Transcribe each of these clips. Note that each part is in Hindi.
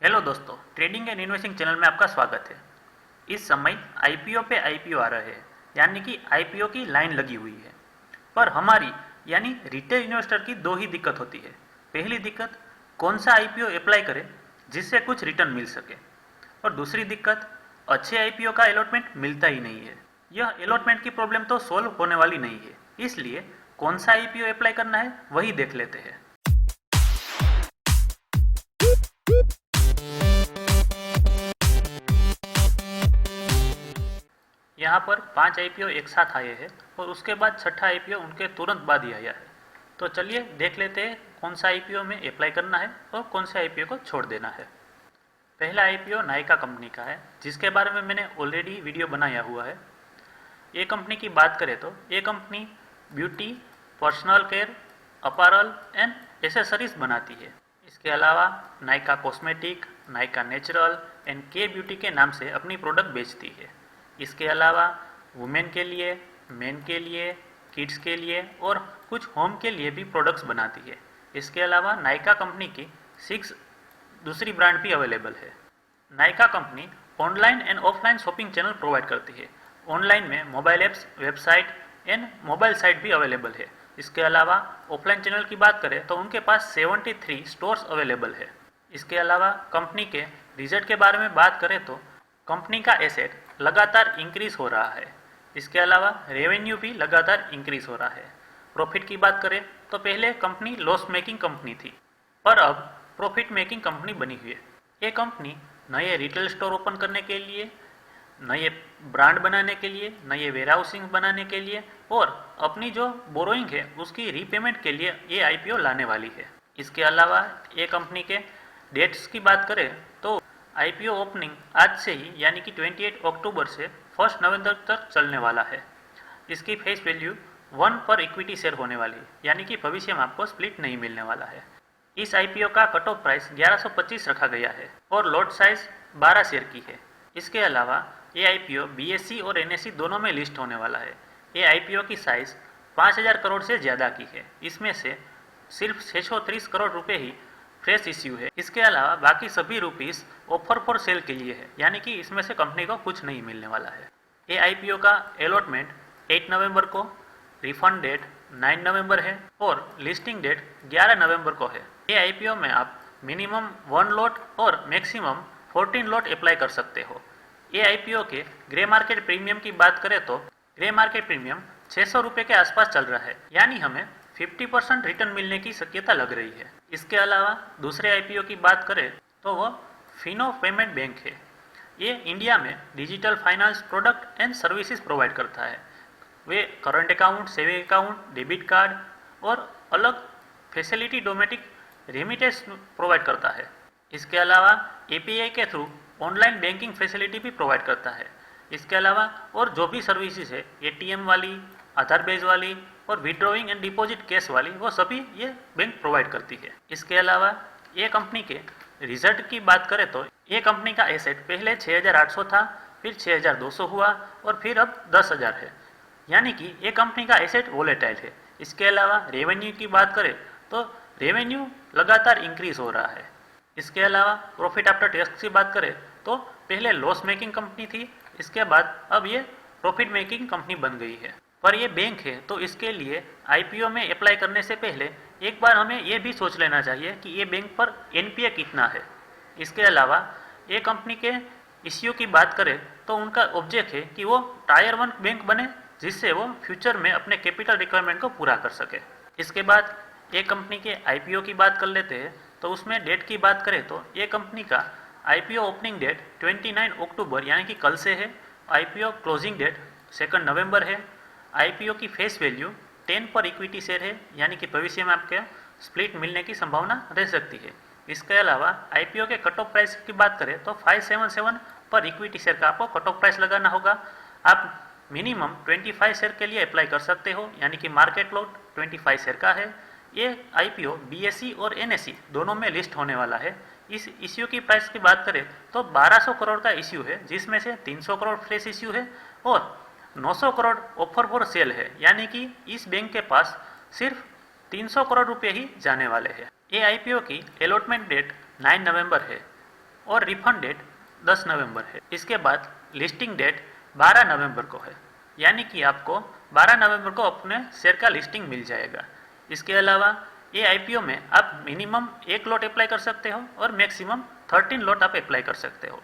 हेलो दोस्तों, ट्रेडिंग एंड इन्वेस्टिंग चैनल में आपका स्वागत है। इस समय आईपीओ पे आईपीओ आ रहे हैं, यानी कि आईपीओ की लाइन लगी हुई है। पर हमारी यानी रिटेल इन्वेस्टर की दो ही दिक्कत होती है। पहली दिक्कत, कौन सा आईपीओ अप्लाई करें जिससे कुछ रिटर्न मिल सके, और दूसरी दिक्कत, अच्छे आईपीओ का अलॉटमेंट मिलता ही नहीं है। यह अलॉटमेंट की प्रॉब्लम तो सोल्व होने वाली नहीं है, इसलिए कौन सा आईपीओ अप्लाई करना है वही देख लेते हैं। यहाँ पर 5 आईपीओ एक साथ आए हैं और उसके बाद छठा आईपीओ उनके तुरंत बाद ही आया है। तो चलिए देख लेते हैं कौन सा आईपीओ में अप्लाई करना है और कौन से आईपीओ को छोड़ देना है। पहला आईपीओ नायका कंपनी का है, जिसके बारे में मैंने ऑलरेडी वीडियो बनाया हुआ है। ये कंपनी की बात करें तो ये company beauty, personal care, apparel and accessories बनाती है। इसके अलावा Nykaa cosmetic, Nykaa natural and के ब्यूटी के नाम से अपनी प्रोडक्ट बेचती है। इसके अलावा वुमेन के लिए, मेन के लिए, किड्स के लिए और कुछ होम के लिए भी प्रोडक्ट्स बनाती है। इसके अलावा नायका कंपनी की 6 दूसरी ब्रांड भी अवेलेबल है। Nykaa company online and offline shopping channel provide करती है। ऑनलाइन में mobile apps, website and mobile site भी अवेलेबल है। इसके अलावा ऑफलाइन चैनल की बात करें तो उनके पास 73 स्टोर्स अवेलेबल है। इसके अलावा कंपनी के रिजल्ट के बारे में बात करें तो कंपनी का एसेट लगातार इंक्रीज हो रहा है। इसके अलावा रेवेन्यू भी लगातार इंक्रीज हो रहा है। प्रॉफिट की बात करें तो पहले कंपनी लॉस मेकिंग कंपनी थी, पर अब प्रॉफिट मेकिंग कंपनी बनी हुई है। ये कंपनी नए रिटेल स्टोर ओपन करने के लिए, नए ब्रांड बनाने के लिए, नए वेयरहाउसिंग बनाने के लिए और अपनी जो बोरोइंग है उसकी रीपेमेंट के लिए ये आईपीओ लाने वाली है। इसके अलावा ये कंपनी के डेट्स की बात करें तो आईपीओ ओपनिंग आज से ही यानी कि 28 अक्टूबर से 1 नवंबर तक चलने वाला है। इसकी फेस वैल्यू 1 पर इक्विटी शेयर होने वाली है, यानी कि भविष्य में आपको स्प्लिट नहीं मिलने वाला है। इस आईपीओ का कट ऑफ प्राइस 1125 रखा गया है और लॉट साइज 12 शेयर की है। इसके अलावा ये आईपीओ बीएसई और एनएसई दोनों में लिस्ट होने वाला है। ये आईपीओ की साइज 5000 करोड़ से ज़्यादा की है। इसमें से सिर्फ 630 करोड़ रुपए ही फ्रेश इश्यू है। इसके अलावा बाकी सभी रुपीस ऑफर फॉर सेल के लिए है, यानी कि इसमें से कंपनी को कुछ नहीं मिलने वाला है। ये आईपीओ का अलॉटमेंट 8 नवंबर को, रिफंड डेट 9 नवंबर है और लिस्टिंग डेट 11 नवंबर को है। ये आईपीओ में आप मिनिमम 1 लॉट और मैक्सिमम 14 लॉट अप्लाई कर सकते हो। ये आईपीओ के ग्रे मार्केट प्रीमियम की बात करें तो ग्रे मार्केट प्रीमियम 600 रुपये के आसपास चल रहा है, यानी हमें 50% रिटर्न मिलने की शक्यता लग रही है। इसके अलावा दूसरे आईपीओ की बात करें तो वह फिनो पेमेंट बैंक है। ये इंडिया में digital finance product and services provide करता है। वे current account, saving account, debit card और अलग फैसिलिटी डोमेटिक रेमिटेंस प्रोवाइड करता है। इसके अलावा एपीआई के थ्रू ऑनलाइन बैंकिंग फैसिलिटी भी प्रोवाइड करता है। इसके अलावा और जो भी सर्विसेज है, एटीएम वाली, आधार बेस वाली और विड्रॉइंग एंड डिपॉजिट कैश वाली, वो सभी ये बैंक प्रोवाइड करती है। इसके अलावा ये कंपनी के रिजल्ट की बात करें तो ये कंपनी का एसेट पहले 6800 था, फिर 6200 हुआ और फिर अब 10000 है, यानी कि ये कंपनी का एसेट वोलेटाइल है। इसके अलावा रेवेन्यू की बात करें तो रेवेन्यू लगातार इंक्रीज हो रहा है। इसके अलावा प्रॉफिट आफ्टर टैक्स की बात करें तो पहले लॉस मेकिंग कंपनी थी, इसके बाद अब ये प्रॉफिट मेकिंग कंपनी बन गई है। पर ये बैंक है तो इसके लिए आईपीओ में अप्लाई करने से पहले एक बार हमें ये भी सोच लेना चाहिए कि ये बैंक पर एनपीए कितना है। इसके अलावा ये कंपनी के इश्यू की बात करें तो उनका ऑब्जेक्ट है कि वो टायर 1 बैंक बने, जिससे वो फ्यूचर में अपने कैपिटल रिक्वायरमेंट को पूरा कर सके। इसके बाद ये कंपनी के आईपीओ की बात कर लेते हैं, तो उसमें डेट की बात करें तो ये कंपनी का आईपीओ ओपनिंग डेट 29 अक्टूबर यानी कि कल से है। आईपीओ क्लोजिंग डेट 2 नवंबर है। आईपीओ की फेस वैल्यू 10 पर इक्विटी शेयर है, यानी कि भविष्य में आपके स्प्लिट मिलने की संभावना रह सकती है। इसके अलावा आईपीओ के कट ऑफ प्राइस की बात करें तो 577 पर इक्विटी शेयर का आपको कट ऑफ प्राइस लगाना होगा। आप मिनिमम 25 शेयर के लिए अप्लाई कर सकते हो, यानी कि मार्केट लॉट 25 शेयर का है। ये आईपीओ बीएसई और एनएसई दोनों में लिस्ट होने वाला है। इस इश्यू की प्राइस की बात करें तो 1200 करोड़ का इश्यू है, जिसमें से 300 करोड़ फ्रेश इश्यू है और 900 करोड़ ऑफर फॉर सेल है, यानी कि इस बैंक के पास सिर्फ 300 करोड़ रुपए ही जाने वाले हैं। ये आईपीओ की अलॉटमेंट डेट 9 नवंबर है। और रिफंड डेट 10 नवंबर है। इसके बाद लिस्टिंग डेट 12 नवंबर को है, यानी कि आपको 12 नवंबर को अपने शेयर का लिस्टिंग मिल जाएगा। इसके अलावा ये आईपीओ में आप मिनिमम 1 लॉट अप्लाई कर सकते हो और मैक्सिमम 13 लॉट आप अप्लाई कर सकते हो।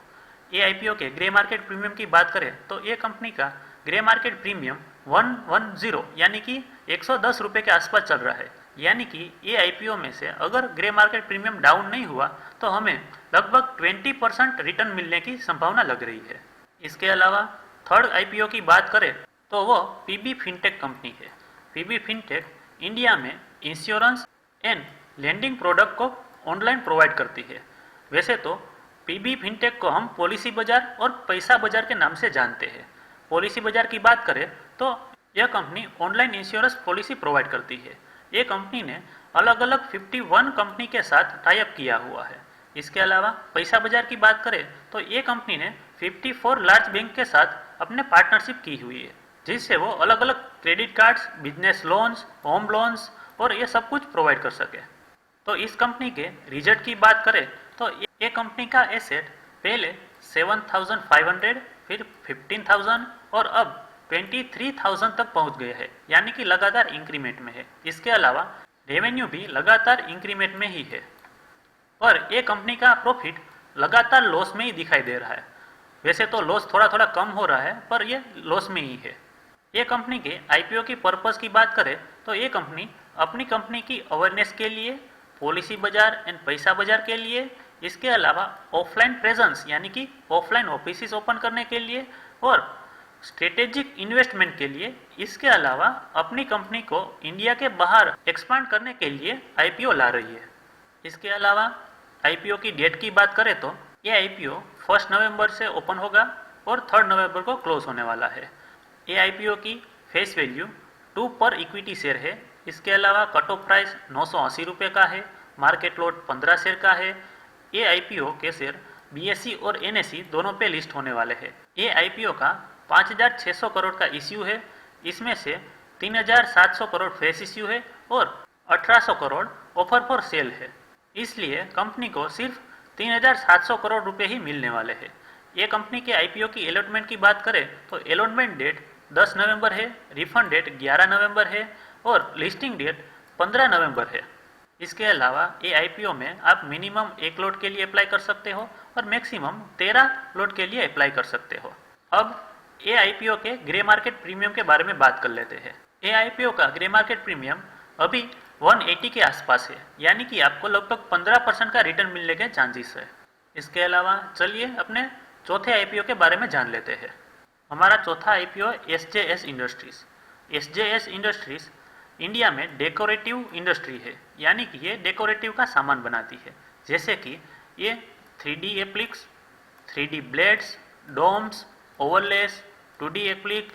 ये आईपीओ के ग्रे मार्केट प्रीमियम की बात करें तो ये कंपनी का ग्रे मार्केट प्रीमियम 110 यानी कि 110 रुपये के आसपास चल रहा है, यानी कि ये आईपीओ में से अगर ग्रे मार्केट प्रीमियम डाउन नहीं हुआ तो हमें लगभग 20% रिटर्न मिलने की संभावना लग रही है। इसके अलावा थर्ड आईपीओ की बात करें तो वो पीबी फिनटेक कंपनी है। पीबी फिनटेक इंडिया में इंश्योरेंस एंड लेंडिंग प्रोडक्ट को ऑनलाइन प्रोवाइड करती है। वैसे तो पीबी फिनटेक को हम पॉलिसी बाजार और पैसा बाजार के नाम से जानते हैं। पॉलिसी बाजार की बात करें तो यह company online insurance policy provide करती है। ये कंपनी ने अलग अलग 51 कंपनी के साथ टाई अप किया हुआ है। इसके अलावा पैसा बाजार की बात करें तो ये कंपनी ने 54 लार्ज बैंक के साथ अपने पार्टनरशिप की हुई है, जिससे वो अलग अलग credit cards, business loans, home loans और ये सब कुछ प्रोवाइड कर सके। तो इस कंपनी के रिजल्ट की बात करें तो ये कंपनी का एसेट पहले 7,500, फिर 15,000 और अब 23,000 तक पहुंच गए हैं, यानी कि लगातार इंक्रीमेंट में है। इसके अलावा रेवेन्यू भी लगातार इंक्रीमेंट में ही है और ये कंपनी का प्रॉफिट लगातार लॉस में ही दिखाई दे रहा है। वैसे तो लॉस थोड़ा थोड़ा कम हो रहा है, पर ये लॉस में ही है। ये कंपनी के आईपीओ की पर्पस की बात करें तो ये कंपनी अपनी कंपनी की अवेयरनेस के लिए, पॉलिसी बाजार एंड पैसा बाजार के लिए, इसके अलावा ऑफलाइन प्रेजेंस यानी कि ऑफलाइन ऑफिस ओपन करने के लिए और स्ट्रेटेजिक इन्वेस्टमेंट के लिए, इसके अलावा अपनी कंपनी को इंडिया के बाहर एक्सपांड करने के लिए आईपीओ ला रही है। इसके अलावा आईपीओ की डेट की बात करें तो ये आईपीओ 1 नवंबर से ओपन होगा और 3 नवंबर को क्लोज होने वाला है। ये आईपीओ की फेस वैल्यू 2 पर इक्विटी शेयर है। इसके अलावा कट ऑफ प्राइस 980 रुपये का है, मार्केट लॉट 15 शेयर का है। ये आईपीओ के शेयर बीएसई और एनएसई दोनों पे लिस्ट होने वाले हैं। ये आईपीओ का 5,600 करोड़ का इश्यू है, इसमें से 3,700 करोड़ फ्रेश इश्यू है और 1,800 करोड़ ऑफर फॉर सेल है। इसलिए कंपनी को सिर्फ 3,700 करोड़ रुपए ही मिलने वाले हैं। ये कंपनी के आईपीओ की अलॉटमेंट की बात करें तो अलॉटमेंट डेट 10 नवंबर है, रिफंड डेट 11 नवंबर है और लिस्टिंग डेट 15 नवंबर है। इसके अलावा ये आईपीओ में आप मिनिमम 1 लॉट के लिए अप्लाई कर सकते हो और मैक्सिमम 13 लॉट के लिए अप्लाई कर सकते हो। अब ये आईपीओ के ग्रे मार्केट प्रीमियम के बारे में बात कर लेते हैं। ये आईपीओ का ग्रे मार्केट प्रीमियम अभी 180 के आसपास है, यानी कि आपको लगभग 15% का रिटर्न मिलने के चांसेस है। इसके अलावा चलिए अपने चौथे आईपीओ के बारे में जान लेते हैं। हमारा चौथा IPO SJS industries. SJS industries India में डेकोरेटिव इंडस्ट्री है, यानी कि ये डेकोरेटिव का सामान बनाती है, जैसे कि ये 3D appliques, 3D blades, domes, overlays, 2D applique,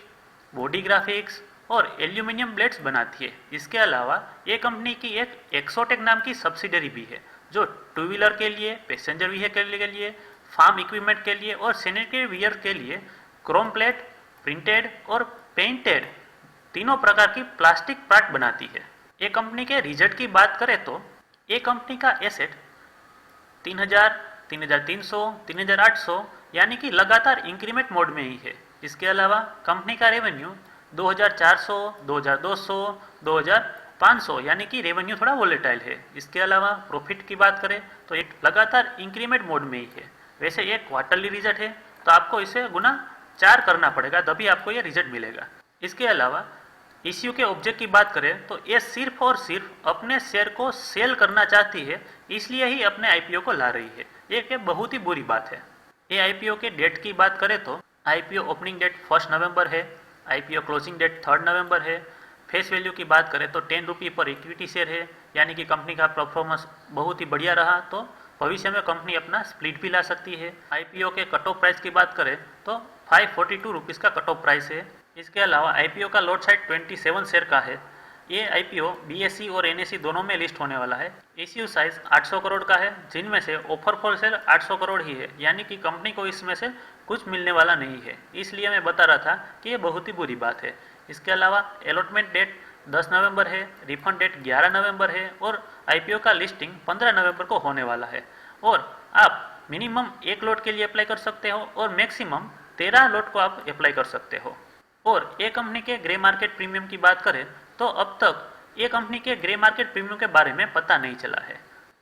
body graphics और एल्यूमिनियम ब्लेड्स बनाती है। इसके अलावा ये कंपनी की एक एक्सोटेक नाम की सब्सिडरी भी है, जो टू व्हीलर के लिए, पैसेंजर व्हीकल के लिए, फार्म इक्विपमेंट के लिए और सैनिटरी वियर के लिए क्रोम प्लेट, प्रिंटेड और पेंटेड तीनों प्रकार की प्लास्टिक पार्ट बनाती है। ये कंपनी के रिजल्ट की बात करें तो ये कंपनी का एसेट 3,000, 3,300, 3,800 यानी कि लगातार इंक्रीमेंट मोड में ही है। इसके अलावा कंपनी का रेवेन्यू 2,400, 2,200, 2,500 यानी कि रेवेन्यू थोड़ा वोलेटाइल है। इसके अलावा प्रॉफिट की बात करें तो ये लगातार इंक्रीमेंट मोड में ही है। वैसे ये क्वार्टरली रिजल्ट है तो आपको इसे गुना 4 करना पड़ेगा, तभी आपको ये रिजल्ट मिलेगा। इसके अलावा इश्यू के ऑब्जेक्ट की बात करें तो ये सिर्फ और सिर्फ अपने शेयर को सेल करना चाहती है, इसलिए ही अपने आईपीओ को ला रही है। ये बहुत ही बुरी बात है। ये आईपीओ के डेट की बात करें तो आईपीओ ओपनिंग डेट 1 नवंबर है, आईपीओ क्लोजिंग डेट 3 नवंबर है। फेस वैल्यू की बात करें तो 10 रुपये पर इक्विटी शेयर है, यानी कि कंपनी का परफॉर्मेंस बहुत ही बढ़िया रहा तो भविष्य में कंपनी अपना स्प्लिट भी ला सकती है। आईपीओ के कट ऑफ प्राइस की बात करें तो 542 रुपीज़ का कट ऑफ प्राइस है। इसके अलावा आईपीओ का लॉट साइज 27 शेयर का है। ये आईपीओ बीएसई और एनएसई दोनों में लिस्ट होने वाला है। इश्यू साइज 800 करोड़ का है, जिनमें से ऑफर फॉर सेल 800 करोड़ ही है, यानी कि कंपनी को इसमें से कुछ मिलने वाला नहीं है। इसलिए मैं बता रहा था कि ये बहुत ही बुरी बात है। इसके अलावा अलॉटमेंट डेट 10 नवंबर है, रिफंड डेट 11 नवंबर है और आईपीओ का लिस्टिंग 15 नवंबर को होने वाला है। और आप मिनिमम 1 लॉट के लिए अप्लाई कर सकते हो और मैक्सिमम 13 लॉट को आप अप्लाई कर सकते हो। और ये कंपनी के ग्रे मार्केट प्रीमियम की बात करें तो अब तक ये कंपनी के ग्रे मार्केट प्रीमियम के बारे में पता नहीं चला है।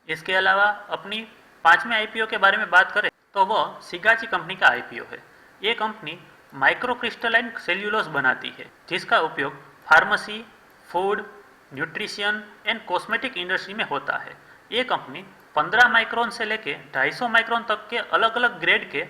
इसके अलावा अपनी 5वें आईपीओ के बारे में बात करें तो वो सिगाची कंपनी का आईपीओ है। ये कंपनी माइक्रो क्रिस्टलाइन सेल्यूलोज बनाती है जिसका उपयोग pharmacy, food, nutrition and cosmetic industry में होता है। ये कंपनी 15 माइक्रोन से लेके 250 माइक्रोन तक के अलग अलग ग्रेड के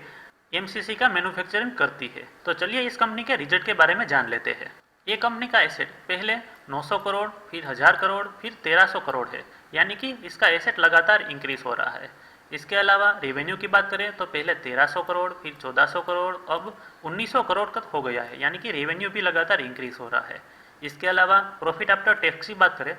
एमसीसी का मैन्युफैक्चरिंग करती है। तो चलिए इस कंपनी के रिजल्ट के बारे में जान लेते हैं। ये कंपनी का एसेट पहले 900 करोड़, फिर 1000 करोड़, फिर 1300 करोड़ है, यानी कि इसका एसेट लगातार इंक्रीज हो रहा है। इसके अलावा रेवेन्यू की बात करें तो पहले 1300 करोड़, फिर 1400 करोड़, अब 1900 करोड़ तक हो गया है, यानी कि रेवेन्यू भी लगातार इंक्रीज हो रहा है। इसके अलावा प्रॉफिट आफ्टर टैक्स की बात करें,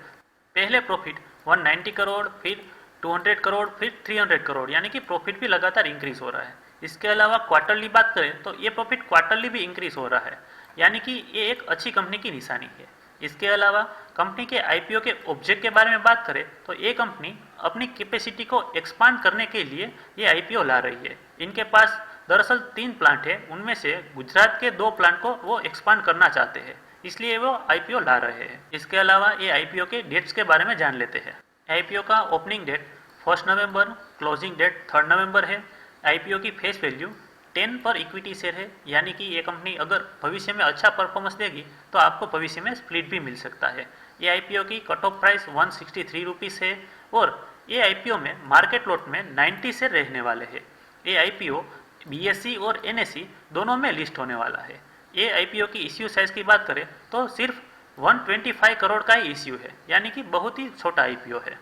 पहले प्रॉफिट 190 करोड़, फिर 200 करोड़, फिर 300 करोड़, यानी कि प्रॉफिट भी लगातार इंक्रीज हो रहा है। इसके अलावा क्वार्टरली बात करें तो ये प्रॉफिट क्वार्टरली भी इंक्रीज हो रहा है, यानी कि ये एक अच्छी कंपनी की निशानी है। इसके अलावा कंपनी के आईपीओ के ऑब्जेक्ट के बारे में बात करें तो ये कंपनी अपनी कैपेसिटी को एक्सपांड करने के लिए ये आईपीओ ला रही है। इनके पास दरअसल 3 प्लांट है, उनमें से गुजरात के 2 प्लांट को वो एक्सपांड करना चाहते हैं, इसलिए वो आईपीओ ला रहे हैं। इसके अलावा ये आईपीओ के डेट्स के बारे में जान लेते हैं। आईपीओ का ओपनिंग डेट 1 नवंबर, क्लोजिंग डेट 3 नवंबर है। आईपीओ की फेस वैल्यू 10 पर इक्विटी शेयर है, यानी कि ये कंपनी अगर भविष्य में अच्छा परफॉर्मेंस देगी तो आपको भविष्य में स्प्लिट भी मिल सकता है। ये आईपीओ की कट ऑफ प्राइस 163 रुपीज़ है और ये आईपीओ में मार्केट लॉट में 90 शेयर रहने वाले हैं। ये आईपीओ बीएसई और एनएसई दोनों में लिस्ट होने वाला है। ये आईपीओ की इश्यू साइज की बात करें तो सिर्फ 125 करोड़ का ही इश्यू है, यानी कि बहुत ही छोटा आईपीओ है।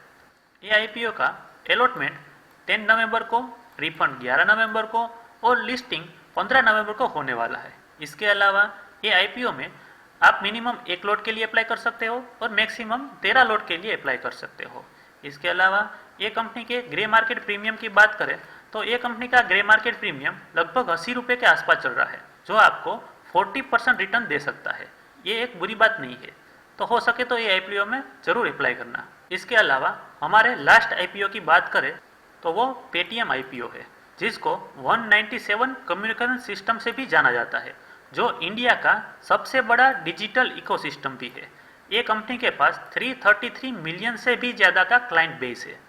ये आईपीओ का अलॉटमेंट 10 नवंबर को, रिफंड 11 नवंबर को और लिस्टिंग 15 नवंबर को होने वाला है। इसके अलावा ये आईपीओ में आप मिनिमम 1 लॉट के लिए अप्लाई कर सकते हो और मैक्सिमम 13 लॉट के लिए अप्लाई कर सकते हो। इसके अलावा ये कंपनी के ग्रे मार्केट प्रीमियम की बात करें तो ये कंपनी का ग्रे मार्केट प्रीमियम लगभग 80 रुपये के आसपास चल रहा है, जो आपको 40% रिटर्न दे सकता है। ये एक बुरी बात नहीं है, तो हो सके तो ये आईपीओ में जरूर अप्लाई करना। इसके अलावा हमारे लास्ट आईपीओ की बात करें तो वो पेटीएम आईपीओ है, जिसको 197 कम्युनिकेशन सिस्टम से भी जाना जाता है, जो इंडिया का सबसे बड़ा डिजिटल इकोसिस्टम भी है। ये कंपनी के पास 333 मिलियन से भी ज़्यादा का क्लाइंट बेस है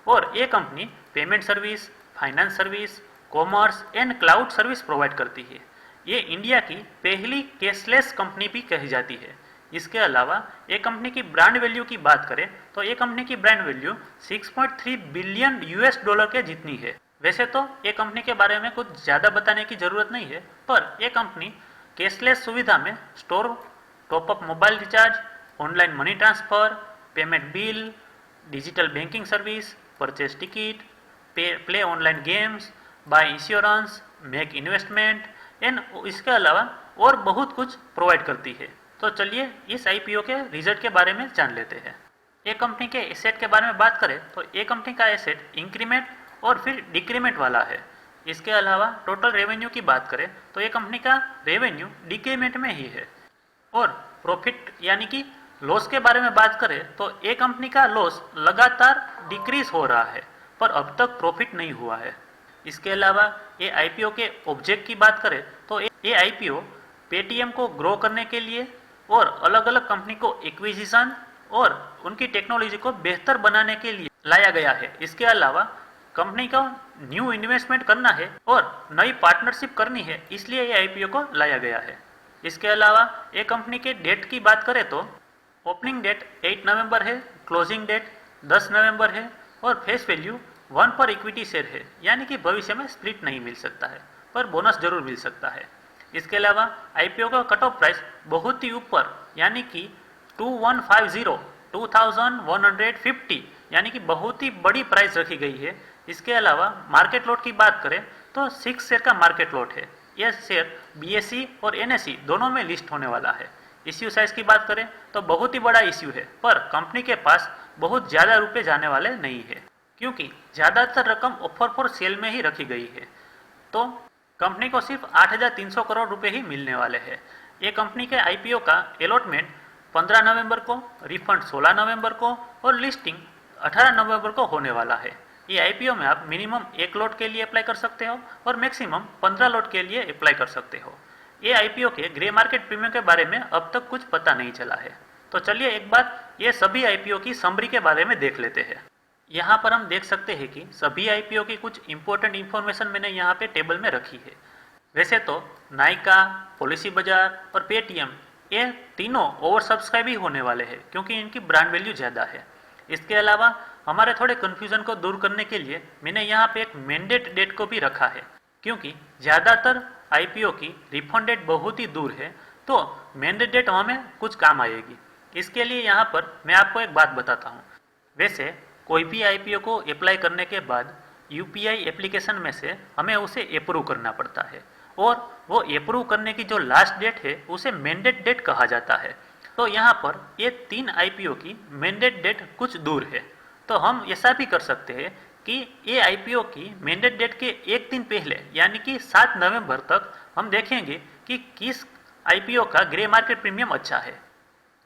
और ये company payment service, finance service, commerce and cloud service provide करती है। ये इंडिया की पहली कैशलेस कंपनी भी कही जाती है। इसके अलावा ये कंपनी की ब्रांड वैल्यू की बात करें तो ये कंपनी की brand value 6.3 billion US dollar के जितनी है। वैसे तो ये कंपनी के बारे में कुछ ज़्यादा बताने की ज़रूरत नहीं है, पर ये कंपनी कैशलेस सुविधा में store, top up mobile recharge, online money transfer, payment bill, digital banking service, purchase ticket, play online games, buy insurance, make investment and इसके अलावा और बहुत कुछ प्रोवाइड करती है। तो चलिए इस आईपीओ के रिजल्ट के बारे में जान लेते हैं। ये कंपनी के एसेट के बारे में बात करें तो ये कंपनी का एसेट इंक्रीमेंट और फिर डिक्रीमेंट वाला है। इसके अलावा टोटल रेवेन्यू की बात करें तो ये कंपनी का रेवेन्यू डिक्रीमेंट में ही है। और प्रॉफिट यानी कि लॉस के बारे में बात करें तो ये कंपनी का लॉस लगातार डिक्रीज हो रहा है, पर अब तक प्रॉफिट नहीं हुआ है। इसके अलावा ये आईपीओ के ऑब्जेक्ट की बात करें तो ये आईपीओ पेटीएम को ग्रो करने के लिए और अलग अलग कंपनी को एक्विजिशन और उनकी टेक्नोलॉजी को बेहतर बनाने के लिए लाया गया है। इसके अलावा कंपनी को न्यू इन्वेस्टमेंट करना है और नई पार्टनरशिप करनी है, इसलिए ये आईपीओ को लाया गया है। इसके अलावा ये कंपनी के डेट की बात करें तो ओपनिंग डेट 8 नवंबर है, क्लोजिंग डेट 10 नवंबर है और फेस वैल्यू 1 पर इक्विटी शेयर है, यानी कि भविष्य में स्प्लिट नहीं मिल सकता है, पर बोनस जरूर मिल सकता है। इसके अलावा आईपीओ का कट ऑफ प्राइस बहुत ही ऊपर, यानी कि 2150, यानी कि बहुत ही बड़ी प्राइस रखी गई है। इसके अलावा मार्केट लॉट की बात करें तो 6 शेयर का मार्केट लॉट है। यह शेयर बीएसई और एनएसई दोनों में लिस्ट होने वाला है। इश्यू साइज की बात करें तो बहुत ही बड़ा इश्यू है, पर कंपनी के पास बहुत ज़्यादा रुपए जाने वाले नहीं है, क्योंकि ज़्यादातर रकम ऑफर फॉर सेल में ही रखी गई है। तो कंपनी को सिर्फ 8,300 करोड़ रुपए ही मिलने वाले हैं। ये कंपनी के आईपीओ का अलॉटमेंट 15 नवंबर को, रिफंड 16 नवंबर को और लिस्टिंग 18 नवंबर को होने वाला है। ये आईपीओ में आप मिनिमम 1 लॉट के लिए अप्लाई कर सकते हो और मैक्सिमम 15 लॉट के लिए अप्लाई कर सकते हो। ये आईपीओ के ग्रे मार्केट प्रीमियम के बारे में अब तक कुछ पता नहीं चला है। तो चलिए एक बार ये सभी आईपीओ की समरी के बारे में देख लेते हैं। यहाँ पर हम देख सकते हैं कि सभी आईपीओ की कुछ इंपॉर्टेंट इन्फॉर्मेशन मैंने यहाँ पे टेबल में रखी है। वैसे तो नायका, पॉलिसी बाजार और पेटीएम ये तीनों ओवर सब्सक्राइब ही होने वाले हैं क्योंकि इनकी ब्रांड वैल्यू ज़्यादा है। इसके अलावा हमारे थोड़े कन्फ्यूजन को दूर करने के लिए मैंने यहाँ पे एक मैंडेट डेट को भी रखा है क्योंकि ज़्यादातर आईपीओ की रिफंड डेट बहुत ही दूर है, तो मैंडेट डेट हमें कुछ काम आएगी। इसके लिए यहाँ पर मैं आपको एक बात बताता हूँ। वैसे कोई भी आईपीओ को अप्लाई करने के बाद यूपीआई एप्लीकेशन में से हमें उसे अप्रूव करना पड़ता है और वो अप्रूव करने की जो लास्ट डेट है उसे मैंडेट डेट कहा जाता है। तो यहाँ पर ये 3 आईपीओ की मैंडेट डेट कुछ दूर है, तो हम ऐसा भी कर सकते हैं कि ये आईपीओ की मैंडेट डेट के एक दिन पहले यानी कि 7 नवंबर तक हम देखेंगे कि किस आईपीओ का ग्रे मार्केट प्रीमियम अच्छा है,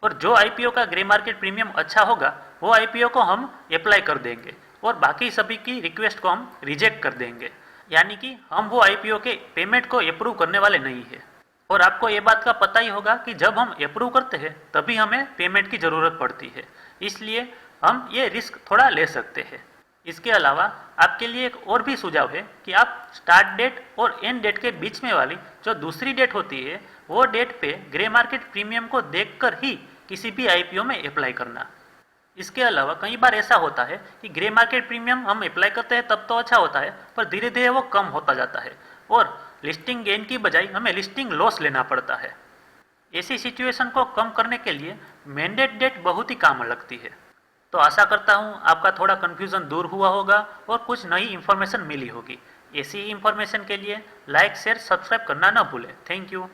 और जो आईपीओ का ग्रे मार्केट प्रीमियम अच्छा होगा वो आईपीओ को हम अप्लाई कर देंगे और बाकी सभी की रिक्वेस्ट को हम रिजेक्ट कर देंगे, यानी कि हम वो आईपीओ के पेमेंट को अप्रूव करने वाले नहीं है। और आपको ये बात का पता ही होगा कि जब हम अप्रूव करते हैं तभी हमें पेमेंट की ज़रूरत पड़ती है, इसलिए हम ये रिस्क थोड़ा ले सकते हैं। इसके अलावा आपके लिए एक और भी सुझाव है कि आप स्टार्ट डेट और एंड डेट के बीच में वाली जो दूसरी डेट होती है वो डेट पे ग्रे मार्केट प्रीमियम को देखकर ही किसी भी आईपीओ में अप्लाई करना। इसके अलावा कई बार ऐसा होता है कि ग्रे मार्केट प्रीमियम हम अप्लाई करते हैं तब तो अच्छा होता है, पर धीरे धीरे वो कम होता जाता है और लिस्टिंग गेन की बजाय हमें लिस्टिंग लॉस लेना पड़ता है। ऐसी सिचुएशन को कम करने के लिए मैंडेट डेट बहुत ही काम लगती है। तो आशा करता हूँ आपका थोड़ा कन्फ्यूज़न दूर हुआ होगा और कुछ नई इन्फॉर्मेशन मिली होगी। ऐसी ही इन्फॉर्मेशन के लिए लाइक, शेयर, सब्सक्राइब करना ना भूलें। Thank you.